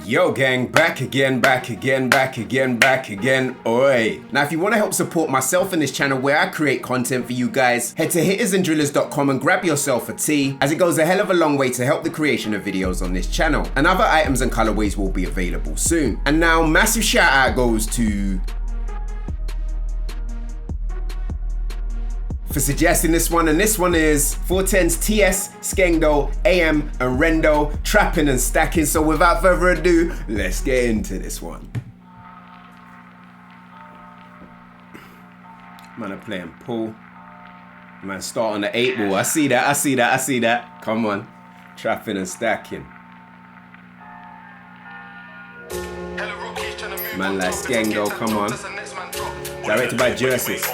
Yo gang, back again. Oi. Now if you want to help support myself and this channel where I create content for you guys, head to hittersandrillers.com and grab yourself a tee, as it goes a hell of a long way to help the creation of videos on this channel. And other items and colorways will be available soon. And now massive shout out goes to for suggesting this one, and this one is 410's TS, Skengdo, AM, and Rendo, trapping and stacking. So without further ado, let's get into this one. Man are playing pool. Man start on the 8 ball. I see that. Come on. Trapping and stacking. Man like Skengdo, come on. Directed by Jerseys.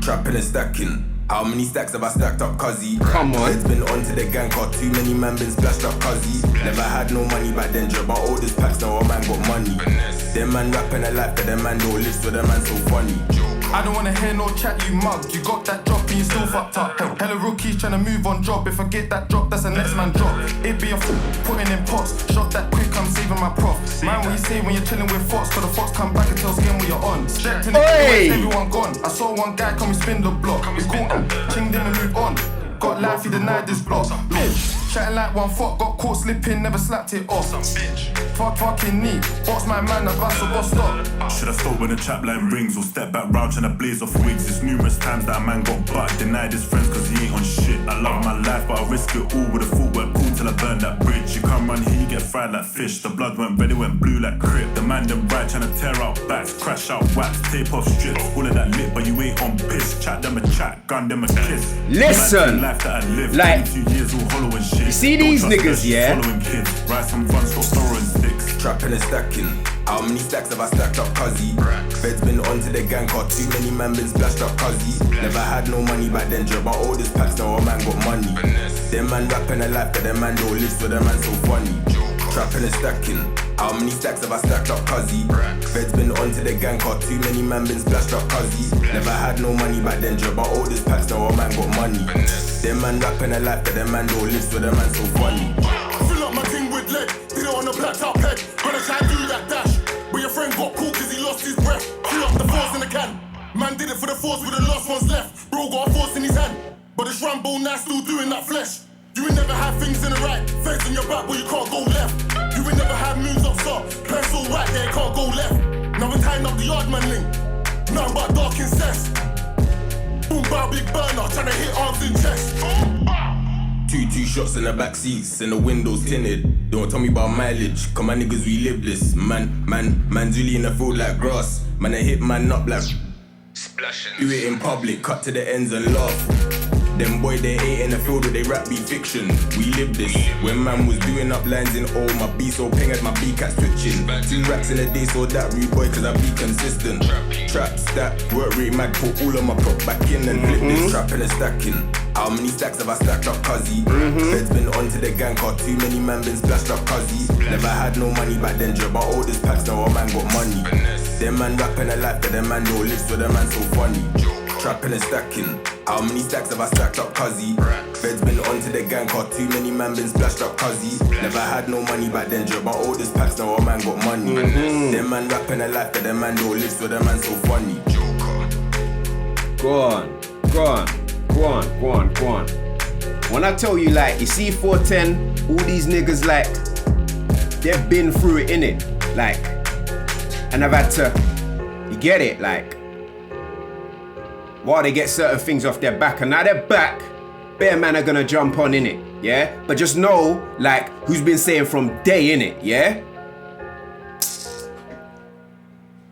Trapping and stacking. How many stacks have I stacked up, cuzzy? Come on. It's been on to the gang car, too many man been splashed up, cuzzy. Never had no money back then, job, but all this packs now a man got money. Them man rapping a life, but them man don't live, so them man so funny. I don't wanna hear no chat, you mug. You got that drop and you still fucked up. Hella rookies tryna move on job. If I get that drop, that's the next man drop. It be a putting in pots. Shot that quick, I'm saving my prof. Man, what you say when you're chilling with Fox? Cause the Fox come back and tell Skin what you're on. Stepped in the everyone gone. I saw one guy come and spin the block. We caught him, chinged him and moved on. Got life, he denied this block. Bitch, chatting like one fuck, got caught slipping, never slapped it off. Fucking knee, box my man, the bus or boss stop. Should I stop when the trap line rings or step back round trying to blaze off wigs? It's numerous times that a man got butt, denied his friends cause he ain't on shit. I love my life but I risk it all with a footwork cool till I burn that bridge. You come run here, you get fried like fish. The blood went red, it went blue like crip. The man them right trying to tear out backs, crash out wax, tape off strips. All of that lit but you ain't on piss. Chat them a chat, gun them a kiss. Listen, life that I lived, like 22 years all hollow and shit. You see these niggas, yeah? Following kids, rise some fun, stop throwing sticks. Trapping and stacking. How many stacks have I stacked up, cuzzy? Feds been on to the gang car, too many man been splashed up, cuzzy. Never had no money back then, job, but all this packs now a man got money. Them man rapping a life, but them man don't live, so them man so funny. Trapping and stacking. How many stacks have I stacked up, cuzzy? Feds been on to the gang car, too many man been splashed up, cuzzy. Never had no money back then, job, but all this packs now a man got money. Them man rapping a life, but them man don't live, so them man so funny. Fill up my thing with lead, did it on a black top head. Gonna try and do that dash, but your friend got cool cause he lost his breath. Fill up the force in the can. Man did it for the force with the last ones left. Bro got a force in his hand, but this Rambo now still doing that flesh. You ain't never had things in the right, face on your back but you can't go left. You ain't never had moves up start, pencil right there, can't go left. Now we're tying up the yard man link, nothing but dark incest. Boom bow big burner, trying to hit arms in chest. Two shots in the back seats and the windows tinted. Don't tell me about mileage, cause my niggas we live this. Man Zuli in the field like grass. Man I hit man up like splashing. Do it in public, cut to the ends and laugh. Them boy they ain't in the field with they rap be fiction. We live this. When man was doing up lines in all, my beat so ping as my beat cat switching. 2 racks in a day, so that rude boy cause I be consistent. Trap, stack, work rate mad, put all of my prop back in and flip this. Trapping and stacking. How many stacks have I stacked up, cuzzy? Feds been on to the gang car, too many man been splashed up, cuzzy. Never had no money back then, job, but all this packs now a man got money. Them man rapping a life, but them man don't live, so them man so funny. Trapping and stacking. How many stacks have I stacked up, cuzzy? Feds been on to the gang car, too many man been splashed up, cuzzy. Never had no money back then, job, but all this packs now a man got money. Them man rapping a life, but them man don't live, so them man so funny. Go on. When I tell you, like, you see 410, all these niggas, like, they've been through it, innit? Like, and I've had to, you get it, like, while they get certain things off their back, and now they're back, bare man are gonna jump on, innit? Yeah? But just know, like, who's been saying from day, innit? Yeah?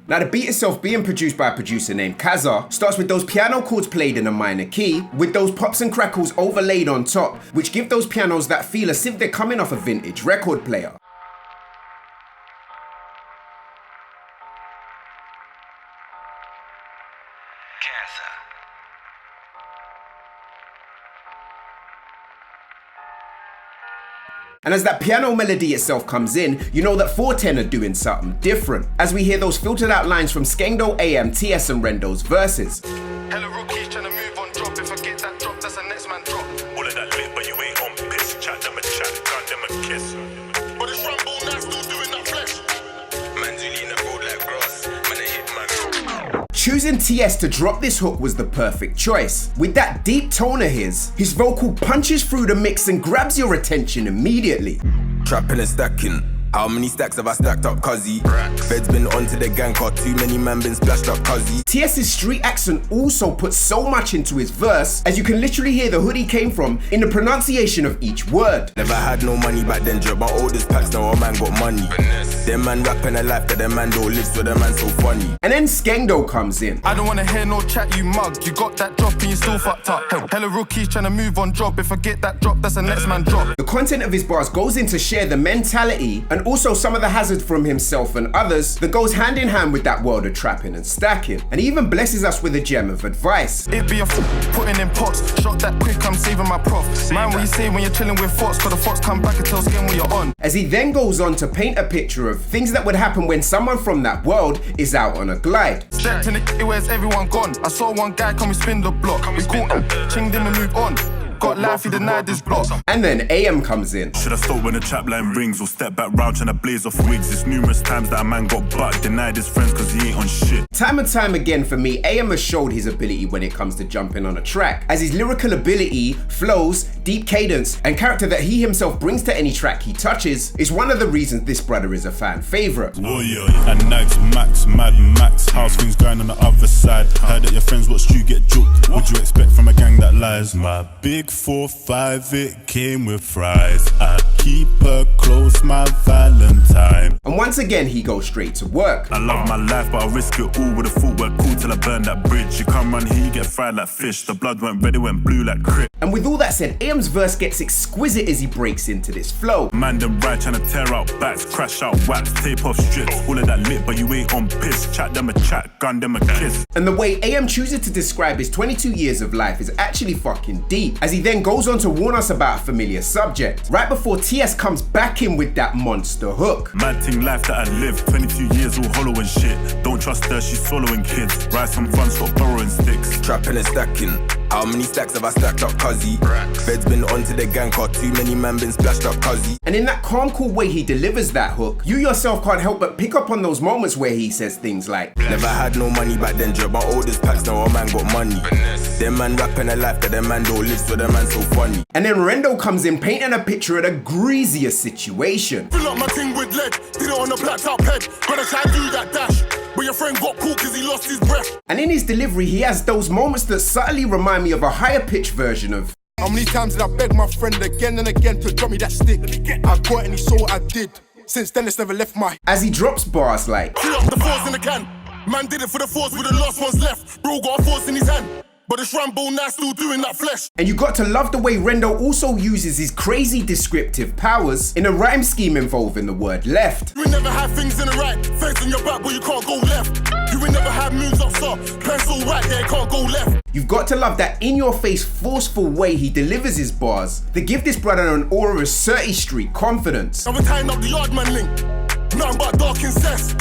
Now the beat itself being produced by a producer named Kaza starts with those piano chords played in a minor key, with those pops and crackles overlaid on top, which give those pianos that feel as if they're coming off a vintage record player. And as that piano melody itself comes in, you know that 410 are doing something different, as we hear those filtered out lines from Skengdo, AM, TS and Rendo's verses. Hella rookies tryna move on drop. If I get that drop, that's a next man drop. All of that lit, but you ain't on piss. Chat them a chat, gun them a kiss. But it's Rambo now still doing that flesh. Man's really in the road like grass. Man, I hit man. Choosing TS to drop this hook was the perfect choice. With that deep tone of his vocal punches through the mix and grabs your attention immediately. Trapping and stacking. How many stacks have I stacked up, cuzzy? Feds been onto the gang car, too many man been splashed up, cuzzy. TS's street accent also puts so much into his verse, as you can literally hear the hood he came from in the pronunciation of each word. Never had no money back then, drop my oldest packs, now a man got money. Them man rapping a life that them man don't live, so them man so funny. And then Skengdo comes in. I don't wanna hear no chat, you mug. You got that drop and you still fucked up. Hella rookies tryna move on drop. If I get that drop, that's a next man drop. The content of his bars goes in to share the mentality and also some of the hazard from himself and others that goes hand in hand with that world of trapping and stacking. And he even blesses us with a gem of advice. It be a putting in pots. Shot that quick, I'm saving my prof. Man, what you say when you're chilling with Fox? Cause the Fox come back and tell Skin what you're on. As he then goes on to paint a picture of things that would happen when someone from that world is out on a glide. Stepped in the where's everyone gone? I saw one guy come and spin the block. We caught him, chinged him and moved on. Got life, he denied this block. And then AM comes in. Should I stop when the trap line rings or step back round trying to blaze off wigs? It's numerous times that a man got butt, denied his friends cause he ain't on shit. Time and time again for me, AM has showed his ability when it comes to jumping on a track, as his lyrical ability, flows, deep cadence, and character that he himself brings to any track he touches is one of the reasons this brother is a fan favourite. And Nags, Max, Mad Max, how's things going on the other side? Heard that your friends watched you get juked. What'd you expect from a gang that lies? My big 4-5, it came with fries. I keep her close, my Valentine. And once again, he goes straight to work. I love my life, but I risk it all with a footwork cool till I burn that bridge. You come run here, you get fried like fish. The blood went red, it went blue like crit. And with all that said, AM's verse gets exquisite as he breaks into this flow. Man, them right trying to tear out backs, crash out wax, tape off strips. All of that lit, but you ain't on piss. Chat them a chat, gun them a kiss. And the way AM chooses to describe his 22 years of life is actually fucking deep, as he then goes on to warn us about a familiar subject, right before TS comes back in with that monster hook. Mad thing life that I live, 22 years all hollow and shit. Don't trust her, she's swallowing kids. Rise some fun, stop borrowing sticks. Trapping and stacking. How many stacks have I stacked up, cuzzy? Feds been onto the gang car, too many man been splashed up, cuzzy. And in that calm, cool way he delivers that hook, you yourself can't help but pick up on those moments where he says things like, never had no money back then, drop my oldest packs, now a man got money. Them man rapping a life that them man don't live, so them man so funny. And then Rendo comes in painting a picture of the greasiest situation. Fill up my ting with lead, did it on a blacked out head. Gonna try to do that dash, but your friend got cool cause he lost his breath. And in his delivery, he has those moments that subtly remind me of a higher pitched version of, how many times did I beg my friend again and again to drop me that stick? I got it and he saw what I did. Since then it's never left my... As he drops bars like, Fill up the fours in the can. Man did it for the fours with the last ones left. Bro got a force in his hand, but it's Rambo now still doing that flesh. And you got to love the way Rendo also uses his crazy descriptive powers in a rhyme scheme involving the word left. You ain't never had things in the right, face on your back but you can't go left. You ain't never had moves up soft, pencil right there, can't go left. You've got to love that in-your-face, forceful way he delivers his bars that give this brother an aura of 30th Street confidence. And we're tying up the yard man link, nothing but dark incest.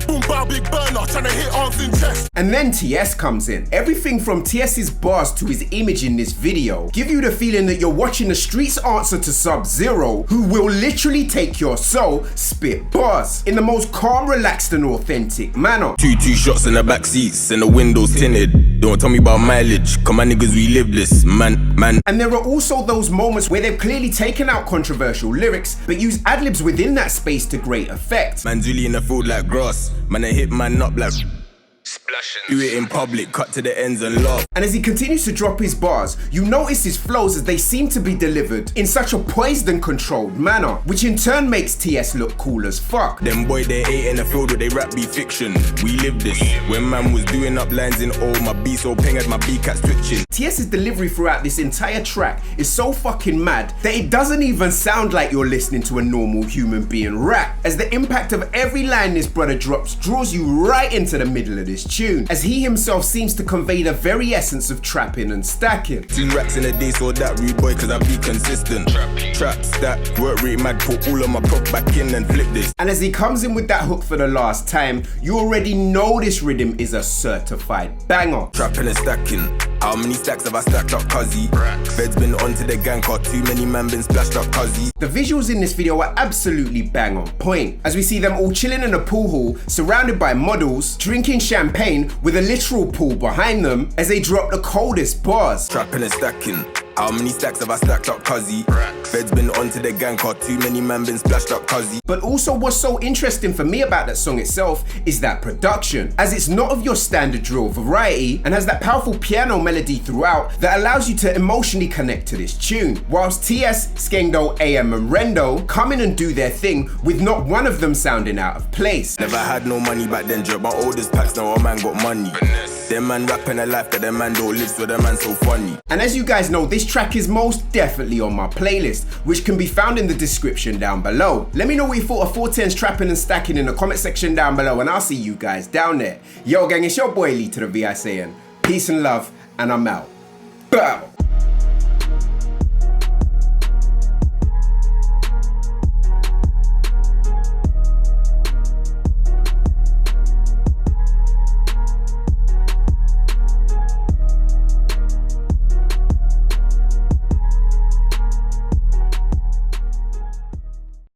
Boom, bow, big burner, trying to hit arms in chest. And then TS comes in. Everything from TS's bars to his image in this video give you the feeling that you're watching the streets answer to Sub-Zero, who will literally take your soul, spit bars, in the most calm, relaxed and authentic manner. Two shots in the back seats and the windows tinted. Don't tell me about mileage, come on niggas, we live this, man. And there are also those moments where they've clearly taken out controversial lyrics, but use ad-libs within that space to great effect. Man's really in the field like grass. Man, I hit man up like splashing. Do it in public, cut to the ends and laugh. And as he continues to drop his bars, you notice his flows as they seem to be delivered in such a poised and controlled manner, which in turn makes TS look cool as fuck. Them boy they ain't in the field with they rap be fiction. We live this. When man was doing up lines in all, my B so ping at my B cats twitching. TS's delivery throughout this entire track is so fucking mad that it doesn't even sound like you're listening to a normal human being rap, as the impact of every line this brother drops draws you right into the middle of the this tune, as he himself seems to convey the very essence of trapping and stacking. 2 racks in a day, so that rude boy, cause I be consistent. Trap, stack, work rate mad, put all of my prop back in and flip this. And as he comes in with that hook for the last time, you already know this rhythm is a certified banger. Trapping and stacking, how many stacks have I stacked up, cuzzy? Feds been onto the gang car, too many man been splashed up, cuzzy. The visuals in this video are absolutely bang on point, as we see them all chilling in a pool hall, surrounded by models, drinking champagne with a literal pool behind them as they drop the coldest bars. Trapping and stacking, how many stacks have I stacked up, cuzzy? Feds been onto the gang car, too many man been splashed up, cuzzy. But also what's so interesting for me about that song itself is that production, as it's not of your standard drill variety and has that powerful piano melody throughout that allows you to emotionally connect to this tune, whilst TS, Skengdo, AM and Rendo come in and do their thing with not one of them sounding out of place. Never had no money back then, drop my oldest packs, now a man got money. Them man rapping a life that them man don't live, so them man so funny. And as you guys know, this track is most definitely on my playlist, which can be found in the description down below. Let me know what you thought of 410's trapping and stacking in the comment section down below, and I'll see you guys down there. Yo gang, it's your boy LeeToTheVI saying peace and love, and I'm out. Bow!